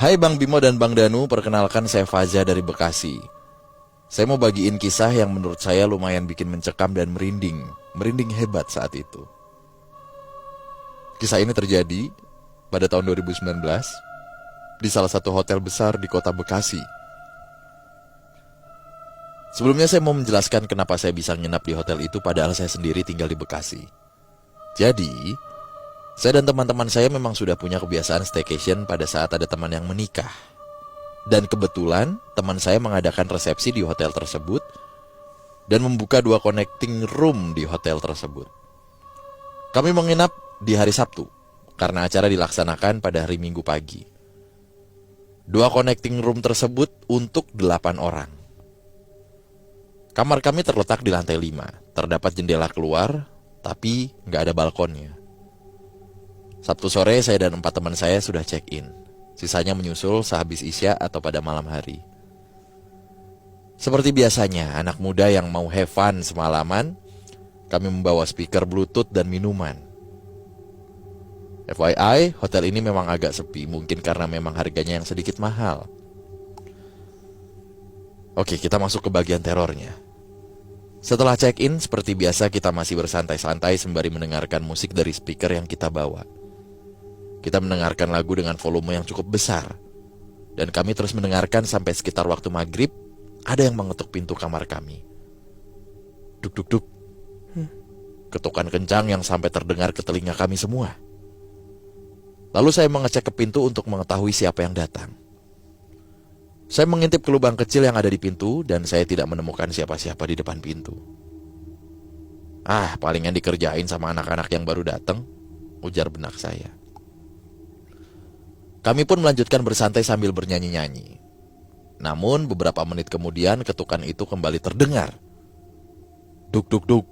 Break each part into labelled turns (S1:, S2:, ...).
S1: Hai Bang Bimo dan Bang Danu, perkenalkan saya Faza dari Bekasi. Saya mau bagiin kisah yang menurut saya lumayan bikin mencekam dan merinding. Merinding hebat saat itu. Kisah ini terjadi pada tahun 2019 di salah satu hotel besar di kota Bekasi. Sebelumnya saya mau menjelaskan kenapa saya bisa nginap di hotel itu padahal saya sendiri tinggal di Bekasi. Jadi, saya dan teman-teman saya memang sudah punya kebiasaan staycation pada saat ada teman yang menikah. Dan kebetulan teman saya mengadakan resepsi di hotel tersebut dan membuka 2 connecting room di hotel tersebut. Kami menginap di hari Sabtu karena acara dilaksanakan pada hari Minggu pagi. 2 connecting room tersebut untuk 8 orang. Kamar kami terletak di lantai 5, terdapat jendela keluar, tapi nggak ada balkonnya. Sabtu sore saya dan 4 teman saya sudah check-in. Sisanya menyusul sehabis isya atau pada malam hari. Seperti biasanya, anak muda yang mau have fun semalaman, kami membawa speaker bluetooth dan minuman. FYI, hotel ini memang agak sepi, mungkin karena memang harganya yang sedikit mahal. Oke, kita masuk ke bagian terornya. Setelah check-in, seperti biasa kita masih bersantai-santai sembari mendengarkan musik dari speaker yang kita bawa. Kita mendengarkan lagu dengan volume yang cukup besar. Dan kami terus mendengarkan sampai sekitar waktu maghrib, ada yang mengetuk pintu kamar kami. Duk duk duk. Ketukan kencang yang sampai terdengar ke telinga kami semua. Lalu saya mengecek ke pintu untuk mengetahui siapa yang datang. Saya mengintip ke lubang kecil yang ada di pintu dan saya tidak menemukan siapa-siapa di depan pintu. Palingan dikerjain sama anak-anak yang baru datang, ujar benak saya. Kami pun melanjutkan bersantai sambil bernyanyi-nyanyi. Namun beberapa menit kemudian ketukan itu kembali terdengar. Duk duk duk.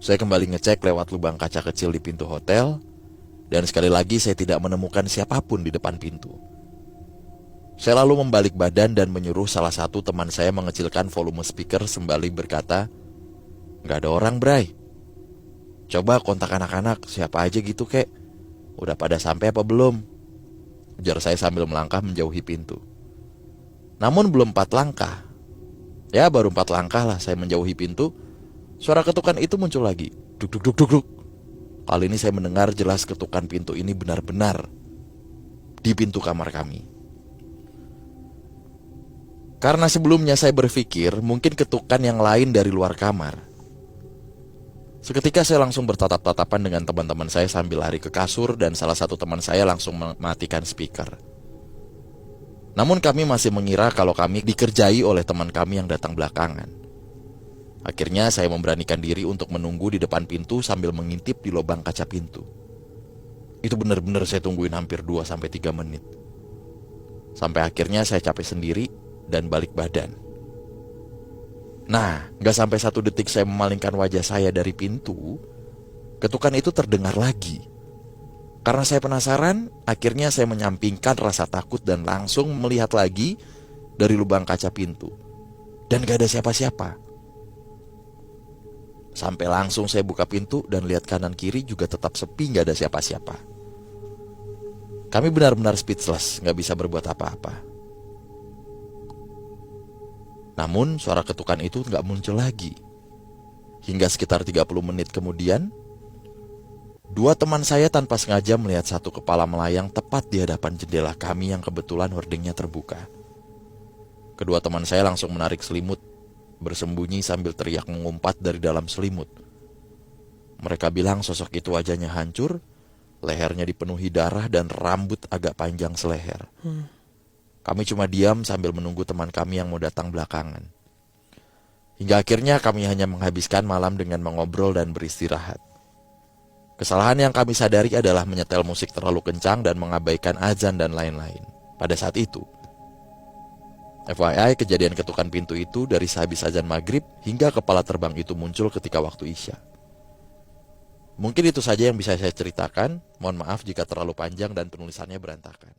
S1: Saya kembali ngecek lewat lubang kaca kecil di pintu hotel dan sekali lagi saya tidak menemukan siapapun di depan pintu. Saya lalu membalik badan dan menyuruh salah satu teman saya mengecilkan volume speaker sembari berkata, "Gak ada orang, Bray. Coba kontak anak-anak, siapa aja gitu kek. Udah pada sampai apa belum?" Ujar saya sambil melangkah menjauhi pintu. Namun belum 4 langkah. Ya baru 4 langkah lah saya menjauhi pintu. Suara ketukan itu muncul lagi. Duk duk duk duk duk. Kali ini saya mendengar jelas ketukan pintu ini benar-benar di pintu kamar kami. Karena sebelumnya saya berpikir mungkin ketukan yang lain dari luar kamar. Seketika saya langsung bertatap-tatapan dengan teman-teman saya sambil lari ke kasur dan salah satu teman saya langsung mematikan speaker. Namun kami masih mengira kalau kami dikerjai oleh teman kami yang datang belakangan. Akhirnya saya memberanikan diri untuk menunggu di depan pintu sambil mengintip di lubang kaca pintu. Itu benar-benar saya tungguin hampir 2-3 menit. Sampai akhirnya saya capek sendiri dan balik badan. Nah, gak sampai 1 detik saya memalingkan wajah saya dari pintu, ketukan itu terdengar lagi. Karena saya penasaran, akhirnya saya menyampingkan rasa takut dan langsung melihat lagi dari lubang kaca pintu. Dan gak ada siapa-siapa. Sampai langsung saya buka pintu dan lihat kanan kiri juga tetap sepi, gak ada siapa-siapa. Kami benar-benar speechless, gak bisa berbuat apa-apa. Namun suara ketukan itu gak muncul lagi. Hingga sekitar 30 menit kemudian, 2 teman saya tanpa sengaja melihat satu kepala melayang tepat di hadapan jendela kami yang kebetulan hordingnya terbuka. Kedua teman saya langsung menarik selimut, bersembunyi sambil teriak mengumpat dari dalam selimut. Mereka bilang sosok itu wajahnya hancur, lehernya dipenuhi darah dan rambut agak panjang seleher. Kami cuma diam sambil menunggu teman kami yang mau datang belakangan. Hingga akhirnya kami hanya menghabiskan malam dengan mengobrol dan beristirahat. Kesalahan yang kami sadari adalah menyetel musik terlalu kencang dan mengabaikan azan dan lain-lain pada saat itu. FYI, kejadian ketukan pintu itu dari sehabis azan maghrib hingga kepala terbang itu muncul ketika waktu isya. Mungkin itu saja yang bisa saya ceritakan. Mohon maaf jika terlalu panjang dan penulisannya berantakan.